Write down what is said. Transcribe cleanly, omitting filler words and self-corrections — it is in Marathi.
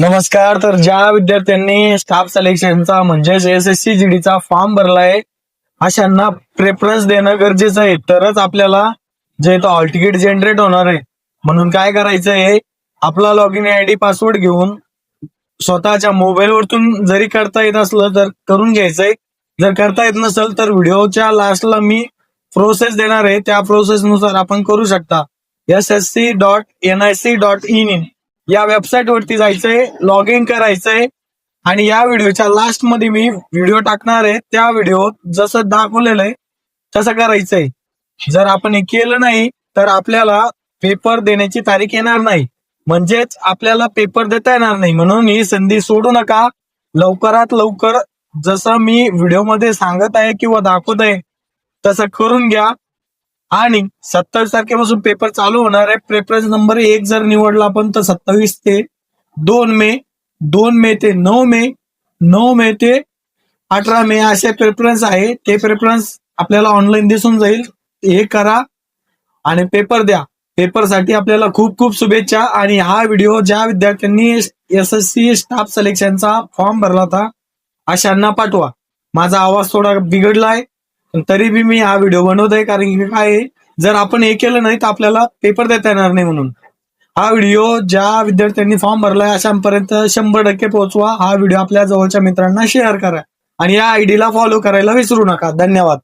नमस्कार. तर ज्या विद्यार्थ्यांनी स्टाफ सिलेक्शनचा म्हणजेच SSC GD चा फॉर्म भरलाय अशांना प्रेफरन्स देणं गरजेचं आहे, तरच आपल्याला जे तो हॉल तिकीट जनरेट होणार आहे. म्हणून काय करायचं आहे, आपला लॉग इन ID पासवर्ड घेऊन स्वतःच्या मोबाईलवरतून जरी करता येत असलं तर करून घ्यायचंय. जर करता येत नसेल तर व्हिडिओच्या लास्टला मी प्रोसेस देणार आहे, त्या प्रोसेस नुसार आपण करू शकता. ssc.nic.in या वेबसाईट वरती जायचंय, लॉग इन करायचंय आणि या व्हिडिओच्या लास्ट मध्ये मी व्हिडिओ टाकणार आहे. त्या व्हिडिओत जसं दाखवलेलं आहे तसं करायचंय. जर आपण हे केलं नाही तर आपल्याला पेपर देण्याची तारीख येणार नाही, म्हणजेच आपल्याला पेपर देता येणार नाही. म्हणून ही संधी सोडू नका. लवकरात लवकर जसं मी व्हिडिओमध्ये सांगत आहे किंवा दाखवत आहे तसं करून घ्या. आणि 27 तारखेपासून पेपर चालू होणार आहे. प्रेफरन्स नंबर 1 जर निवडला आपण तर 27 ते 2 मे, 2 मे ते 9 मे, 9 मे ते 18 मे असे प्रेफरन्स आहे. ते प्रेफरन्स आपल्याला ऑनलाईन दिसून जाईल. हे करा आणि पेपर द्या. पेपरसाठी आपल्याला खूप खूप शुभेच्छा. आणि हा व्हिडिओ ज्या विद्यार्थ्यांनी SSC स्टाफ सिलेक्शनचा फॉर्म भरला होता अशांना पाठवा. माझा आवाज थोडा बिघडलाय तरी बी मी हा व्हिडिओ बनवतोय, कारण की काय आहे, जर आपण हे केलं नाही तर आपल्याला पेपर देता येणार नाही. म्हणून हा व्हिडिओ ज्या विद्यार्थ्यांनी फॉर्म भरलाय अशांपर्यंत 100% पोहोचवा. हा व्हिडिओ आपल्या जवळच्या मित्रांना शेअर करा आणि या ID ला फॉलो करायला विसरू नका. धन्यवाद.